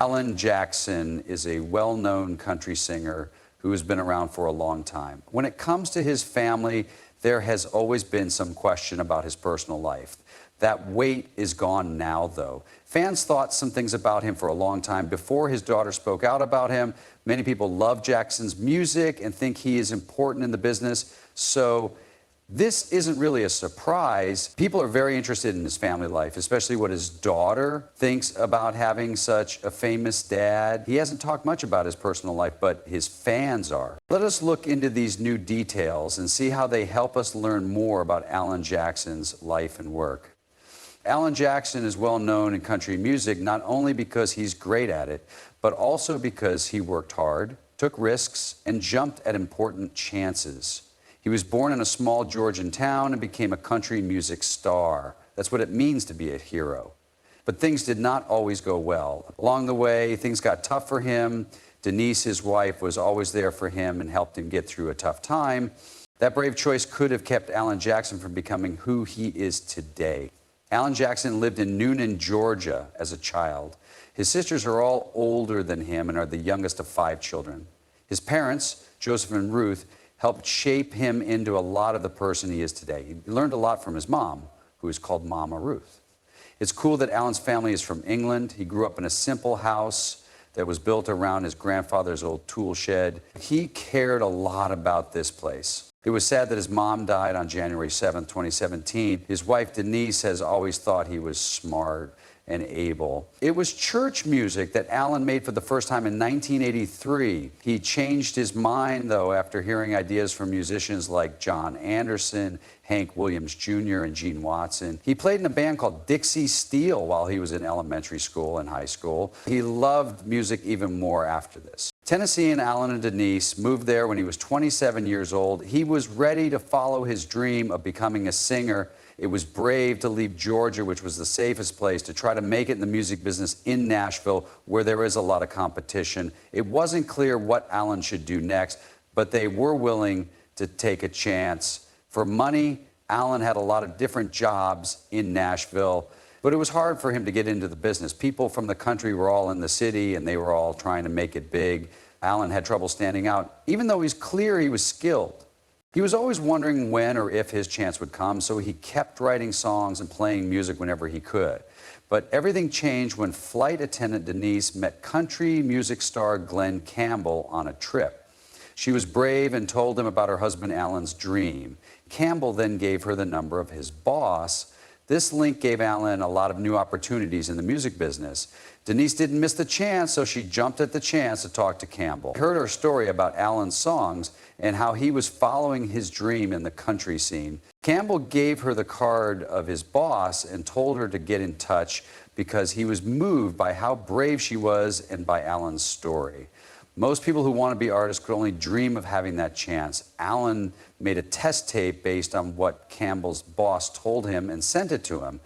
Alan Jackson is a well-known country singer who has been around for a long time. When it comes to his family, there has always been some question about his personal life. That weight is gone now, though. Fans thought some things about him for a long time before his daughter spoke out about him. Many people love Jackson's music and think he is important in the business. So this isn't really a surprise. People are very interested in his family life, especially what his daughter thinks about having such a famous dad. He hasn't talked much about his personal life, but his fans are. Let us look into these new details and see how they help us learn more about Alan Jackson's life and work. Alan Jackson is well known in country music not only because he's great at it, but also because he worked hard, took risks, and jumped at important chances. He was born in a small Georgian town and became a country music star. That's what it means to be a hero. But things did not always go well. Along the way, things got tough for him. Denise, his wife, was always there for him and helped him get through a tough time. That brave choice could have kept Alan Jackson from becoming who he is today. Alan Jackson lived in Newnan, Georgia as a child. His sisters are all older than him and are the youngest of 5 children. His parents, Joseph and Ruth, helped shape him into a lot of the person he is today. He learned a lot from his mom, who is called Mama Ruth. It's cool that Alan's family is from England. He grew up in a simple house that was built around his grandfather's old tool shed. He cared a lot about this place. It was sad that his mom died on January 7th, 2017. His wife, Denise, has always thought he was smart and able. It was church music that Alan made for the first time in 1983. He changed his mind, though, after hearing ideas from musicians like John Anderson, Hank Williams Jr., and Gene Watson. He played in a band called Dixie Steel while he was in elementary school and high school. He loved music even more after this. Tennessean Alan and Denise moved there when he was 27 years old. He was ready to follow his dream of becoming a singer. It was brave to leave Georgia, which was the safest place, to try to make it in the music business in Nashville, where there is a lot of competition. It wasn't clear what Alan should do next, but they were willing to take a chance. For money, Alan had a lot of different jobs in Nashville, but it was hard for him to get into the business. People from the country were all in the city, and they were all trying to make it big. Alan had trouble standing out, even though he's clear he was skilled. He was always wondering when or if his chance would come, so he kept writing songs and playing music whenever he could. But everything changed when flight attendant Denise met country music star Glen Campbell on a trip. She was brave and told him about her husband Alan's dream. Campbell then gave her the number of his boss. This link gave Alan a lot of new opportunities in the music business. Denise didn't miss the chance, so she jumped at the chance to talk to Campbell. Heard her story about Alan's songs and how he was following his dream in the country scene. Campbell gave her the card of his boss and told her to get in touch because he was moved by how brave she was and by Alan's story. Most people who want to be artists could only dream of having that chance. Alan made a test tape based on what Campbell's boss told him and sent it to him.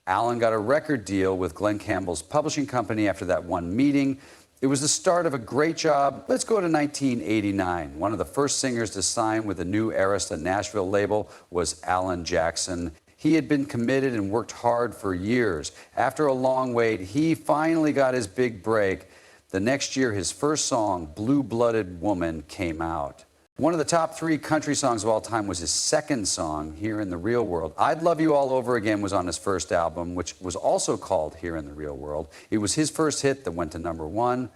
Alan got a record deal with Glen Campbell's publishing company after that one meeting. It was the start of a great job. Let's go to 1989. One of the first singers to sign with the new Arista Nashville label was Alan Jackson. He had been committed and worked hard for years. After a long wait, he finally got his big break. The next year, his first song, Blue-Blooded Woman, came out. One of the top 3 country songs of all time was his second song, Here in the Real World. I'd Love You All Over Again was on his first album, which was also called Here in the Real World. It was his first hit that went to #1.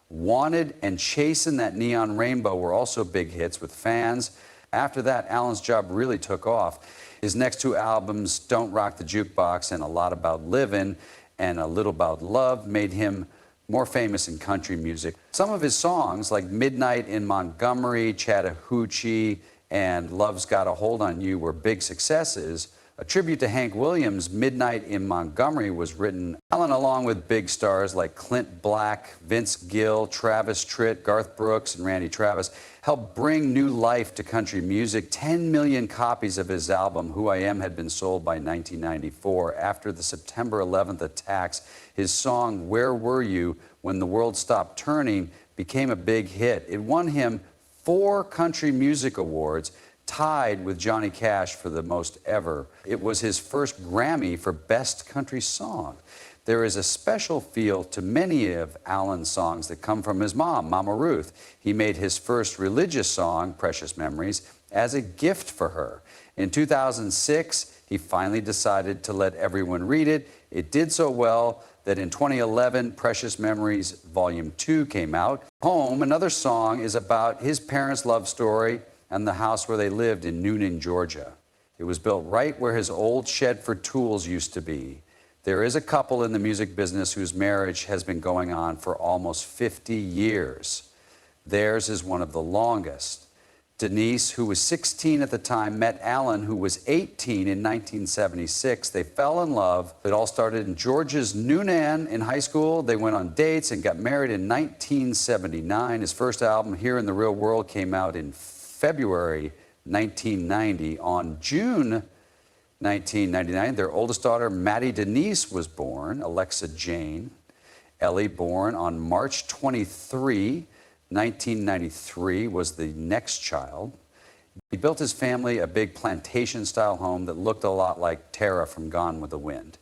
Wanted and Chasin' That Neon Rainbow were also big hits with fans. After that, Alan's job really took off. His next 2 albums, Don't Rock the Jukebox and A Lot About Livin' and A Little About Love, made him more famous in country music. Some of his songs, like Midnight in Montgomery, Chattahoochee, and Love's Got a Hold on You, were big successes. A tribute to Hank Williams, Midnight in Montgomery, was written. Alan, along with big stars like Clint Black, Vince Gill, Travis Tritt, Garth Brooks, and Randy Travis, helped bring new life to country music. 10 million copies of his album, Who I Am, had been sold by 1994. After the September 11th attacks, his song, Where Were You When the World Stopped Turning, became a big hit. It won him 4 country music awards, tied with Johnny Cash for the most ever. It was his first Grammy for Best Country Song. There is a special feel to many of Alan's songs that come from his mom, Mama Ruth. He made his first religious song, Precious Memories, as a gift for her. In 2006, he finally decided to let everyone read it. It did so well that in 2011, Precious Memories Volume 2 came out. Home, another song, is about his parents' love story and the house where they lived in Noonan, Georgia. It was built right where his old shed for tools used to be. There is a couple in the music business whose marriage has been going on for almost 50 years. Theirs is one of the longest. Denise, who was 16 at the time, met Alan, who was 18 in 1976. They fell in love. It all started in Georgia's Noonan in high school. They went on dates and got married in 1979. His first album, Here in the Real World, came out in February 1990. On June 1999, their oldest daughter, Maddie Denise, was born, Alexa Jane. Ellie, born on March 23, 1993, was the next child. He built his family a big plantation-style home that looked a lot like Tara from Gone with the Wind.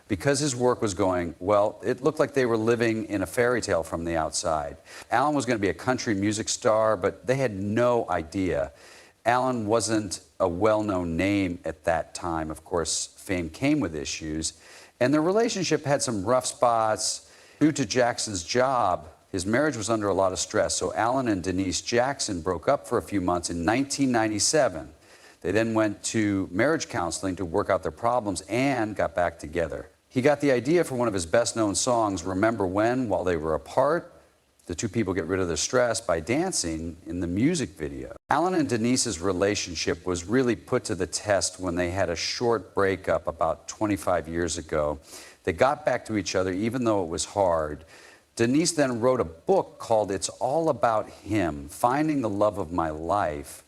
Because his work was going well, it looked like they were living in a fairy tale from the outside. Alan was going to be a country music star, but they had no idea. Alan wasn't a well-known name at that time. Of course, fame came with issues. And their relationship had some rough spots. Due to Jackson's job, his marriage was under a lot of stress, so Alan and Denise Jackson broke up for a few months in 1997. They then went to marriage counseling to work out their problems and got back together. He got the idea for one of his best-known songs, Remember When, while they were apart. The two people get rid of their stress by dancing in the music video. Alan and Denise's relationship was really put to the test when they had a short breakup about 25 years ago. They got back to each other even though it was hard. Denise then wrote a book called It's All About Him, Finding the Love of My Life.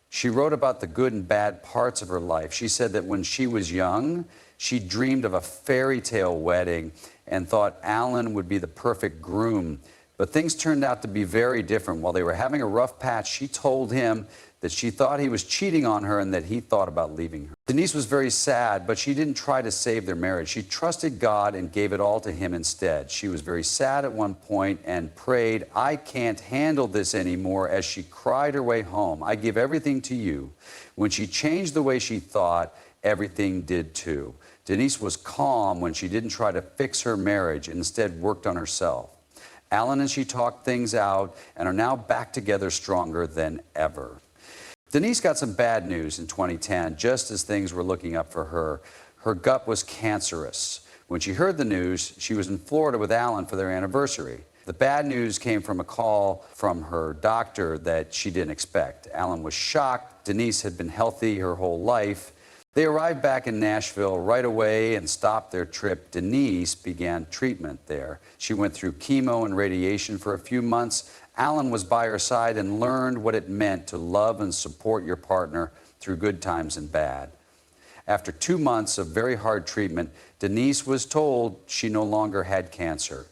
She wrote about the good and bad parts of her life. She said that when she was young, she dreamed of a fairy tale wedding and thought Alan would be the perfect groom. But things turned out to be very different. While they were having a rough patch, she told him that she thought he was cheating on her and that he thought about leaving her. Denise was very sad, but she didn't try to save their marriage. She trusted God and gave it all to him instead. She was very sad at one point and prayed, I can't handle this anymore, as she cried her way home. I give everything to you. When she changed the way she thought, everything did too. Denise was calm when she didn't try to fix her marriage and instead worked on herself. Alan and she talked things out and are now back together stronger than ever. Denise got some bad news in 2010, just as things were looking up for her. Her gut was cancerous. When she heard the news, she was in Florida with Alan for their anniversary. The bad news came from a call from her doctor that she didn't expect. Alan was shocked. Denise had been healthy her whole life. They arrived back in Nashville right away and stopped their trip. Denise began treatment there. She went through chemo and radiation for a few months. Alan was by her side and learned what it meant to love and support your partner through good times and bad. After 2 months of very hard treatment, Denise was told she no longer had cancer.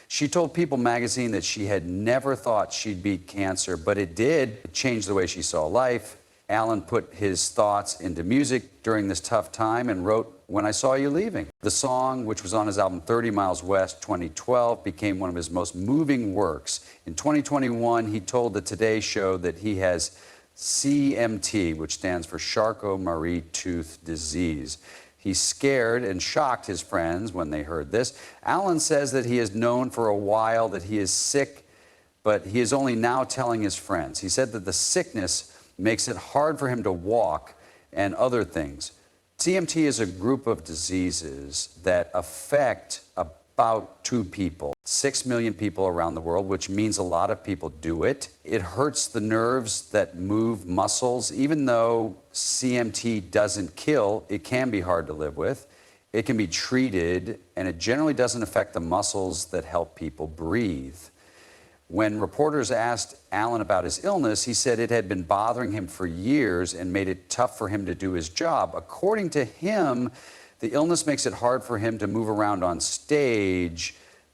She told People magazine that she had never thought she'd beat cancer, but it did. It changed the way she saw life. Alan put his thoughts into music during this tough time and wrote When I Saw You Leaving. The song, which was on his album 30 Miles West 2012, became one of his most moving works. In 2021, he told the Today Show that he has CMT, which stands for Charcot-Marie-Tooth disease. He's scared and shocked his friends when they heard this. Alan says that he has known for a while that he is sick, but he is only now telling his friends. He said that the sickness makes it hard for him to walk and other things. CMT is a group of diseases that affect about 2 people, 6 million people around the world, which means a lot of people do it. It hurts the nerves that move muscles. Even though CMT doesn't kill, it can be hard to live with. It can be treated, and it generally doesn't affect the muscles that help people breathe. When reporters asked Alan about his illness, he said it had been bothering him for years and made it tough for him to do his job. According to him, the illness makes it hard for him to move around on stage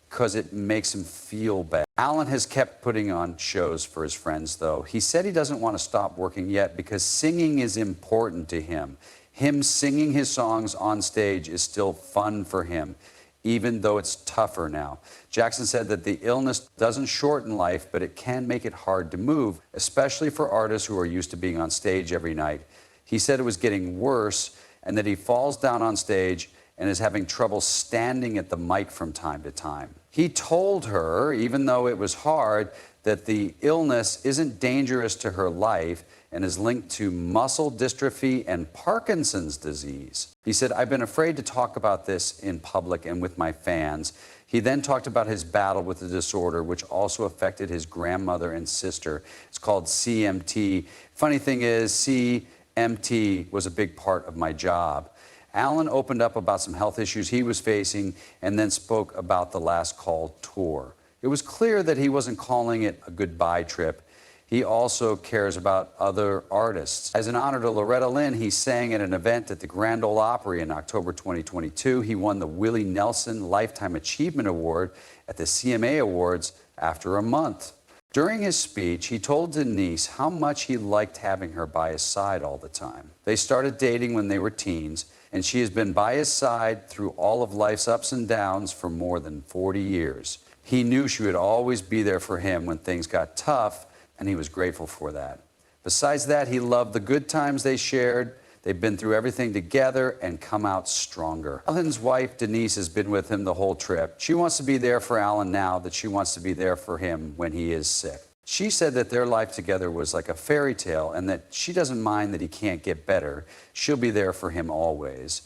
because it makes him feel bad. Alan has kept putting on shows for his friends, though. He said he doesn't want to stop working yet because singing is important to him. Him singing his songs on stage is still fun for him. even though it's tougher now. Jackson said that the illness doesn't shorten life, but it can make it hard to move, especially for artists who are used to being on stage every night. He said it was getting worse and that he falls down on stage and is having trouble standing at the mic from time to time. He told her, even though it was hard, that the illness isn't dangerous to her life and is linked to muscle dystrophy and Parkinson's disease. He said, "I've been afraid to talk about this in public and with my fans." He then talked about his battle with the disorder, which also affected his grandmother and sister. It's called CMT. Funny thing is, CMT was a big part of my job. Alan opened up about some health issues he was facing and then spoke about the Last Call tour. It was clear that he wasn't calling it a goodbye trip. He also cares about other artists. As an honor to Loretta Lynn, he sang at an event at the Grand Ole Opry in October 2022. He won the Willie Nelson Lifetime Achievement Award at the CMA Awards after a month. During his speech, he told Denise how much he liked having her by his side all the time. They started dating when they were teens, and she has been by his side through all of life's ups and downs for more than 40 years. He knew she would always be there for him when things got tough, and he was grateful for that. Besides that, he loved the good times they shared. They've been through everything together and come out stronger. Alan's wife, Denise, has been with him the whole trip. She wants to be there for Alan now that she wants to be there for him when he is sick. She said that their life together was like a fairy tale and that she doesn't mind that he can't get better. She'll be there for him always.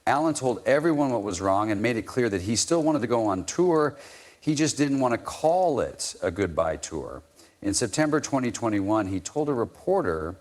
Alan told everyone what was wrong and made it clear that he still wanted to go on tour. He just didn't want to call it a goodbye tour. In September 2021, he told a reporter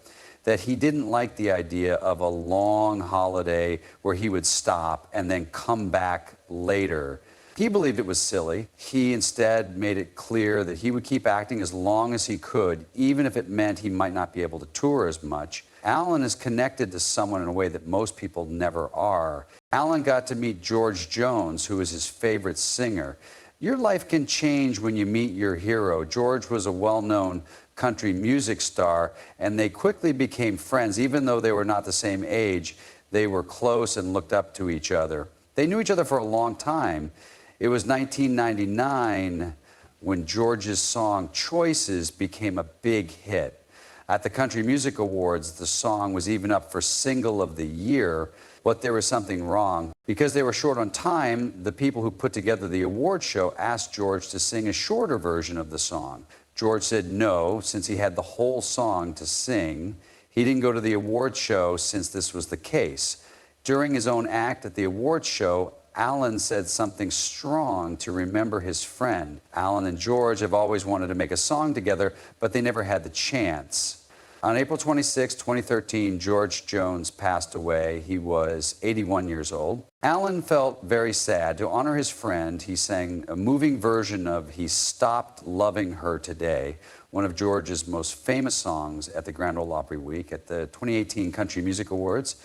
that he didn't like the idea of a long holiday where he would stop and then come back later. He believed it was silly. He instead made it clear that he would keep acting as long as he could, even if it meant he might not be able to tour as much. Alan is connected to someone in a way that most people never are. Alan got to meet George Jones, who is his favorite singer. Your life can change when you meet your hero. George was a well-known country music star, and they quickly became friends. Even though they were not the same age, they were close and looked up to each other. They knew each other for a long time. It was 1999 when George's song Choices became a big hit. At the Country Music Awards, the song was even up for Single of the Year, but there was something wrong. Because they were short on time, the people who put together the award show asked George to sing a shorter version of the song. George said no, since he had the whole song to sing. He didn't go to the award show since this was the case. During his own act at the award show, Alan said something strong to remember his friend. Alan and George have always wanted to make a song together, but they never had the chance. On April 26, 2013, George Jones passed away. He was 81 years old. Alan felt very sad. To honor his friend, he sang a moving version of He Stopped Loving Her Today, one of George's most famous songs at the Grand Ole Opry Week at the 2018 Country Music Awards.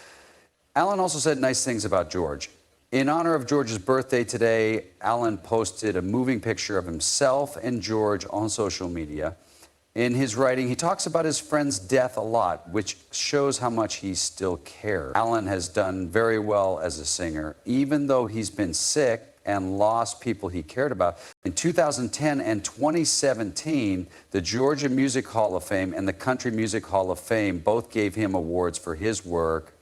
Alan also said nice things about George. In honor of George's birthday today, Alan posted a moving picture of himself and George on social media. In his writing, he talks about his friend's death a lot, which shows how much he still cares. Alan has done very well as a singer, even though he's been sick and lost people he cared about. In 2010 and 2017, the Georgia Music Hall of Fame and the Country Music Hall of Fame both gave him awards for his work.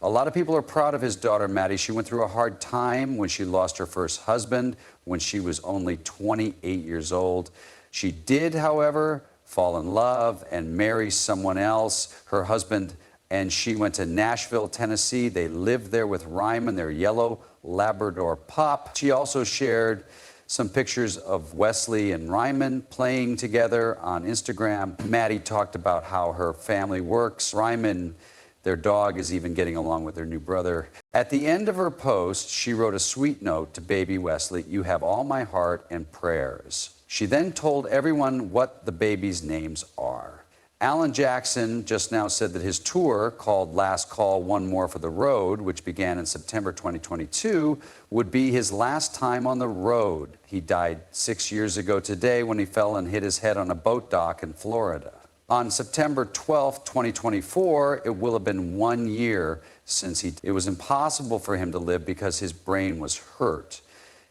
A lot of people are proud of his daughter, Maddie. She went through a hard time when she lost her first husband when she was only 28 years old. She did, however, fall in love and marry someone else. Her husband and she went to Nashville, Tennessee. They lived there with Ryman, their yellow Labrador pup. She also shared some pictures of Wesley and Ryman playing together on Instagram. Maddie talked about how her family works. Ryman, their dog, is even getting along with their new brother. At the end of her post, she wrote a sweet note to baby Wesley, "You have all my heart and prayers." She then told everyone what the babies' names are. Alan Jackson just now said that his tour, called Last Call, One More for the Road, which began in September 2022, would be his last time on the road. He died 6 years ago today when he fell and hit his head on a boat dock in Florida. On September 12th, 2024, it will have been 1 year since it was impossible for him to live because his brain was hurt.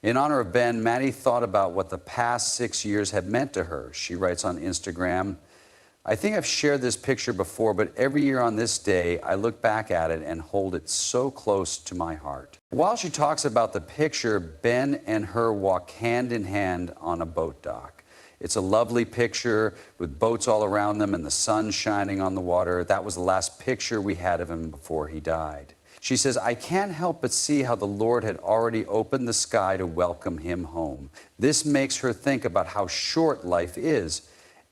In honor of Ben, Maddie thought about what the past 6 years had meant to her. She writes on Instagram, "I think I've shared this picture before, but every year on this day, I look back at it and hold it so close to my heart." While she talks about the picture, Ben and her walk hand in hand on a boat dock. It's a lovely picture with boats all around them and the sun shining on the water. That was the last picture we had of him before he died. She says, "I can't help but see how the Lord had already opened the sky to welcome him home. This makes her think about how short life is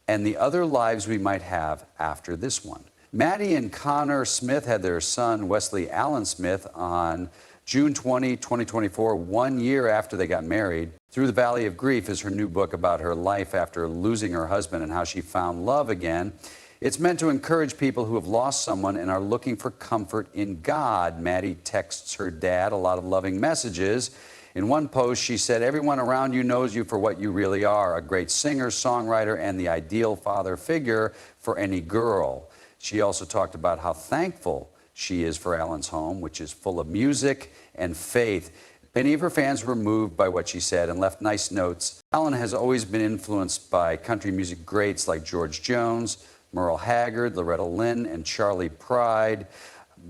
and the other lives we might have after this one." Maddie and Connor Smith had their son, Wesley Allen Smith, on June 20, 2024, 1 year after they got married. Through the Valley of Grief is her new book about her life after losing her husband and how she found love again. It's meant to encourage people who have lost someone and are looking for comfort in God. Maddie texts her dad a lot of loving messages. In one post, she said, "Everyone around you knows you for what you really are, a great singer, songwriter, and the ideal father figure for any girl." She also talked about how thankful she is for Alan's home, which is full of music and faith. Many of her fans were moved by what she said and left nice notes. Alan has always been influenced by country music greats like George Jones, Merle Haggard, Loretta Lynn, and Charlie Pride.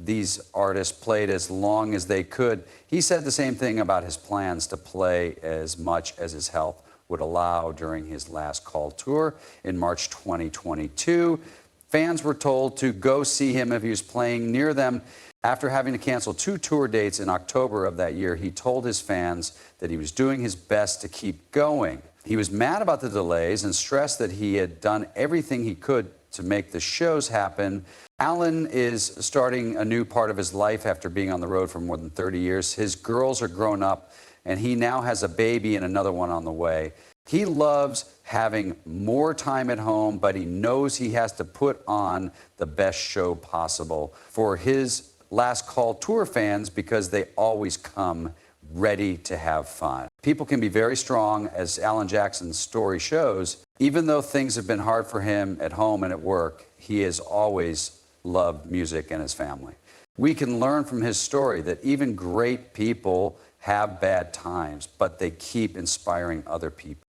These artists played as long as they could. He said the same thing about his plans to play as much as his health would allow during his last call tour in March 2022. Fans were told to go see him if he was playing near them. After having to cancel 2 tour dates in October of that year, he told his fans that he was doing his best to keep going. He was mad about the delays and stressed that he had done everything he could to make the shows happen. Alan is starting a new part of his life after being on the road for more than 30 years. His girls are grown up, and he now has a baby and another one on the way. He loves having more time at home, but he knows he has to put on the best show possible for his Last Call tour fans because they always come ready to have fun. People can be very strong, as Alan Jackson's story shows. Even though things have been hard for him at home and at work, he has always loved music and his family. We can learn from his story that even great people have bad times, but they keep inspiring other people.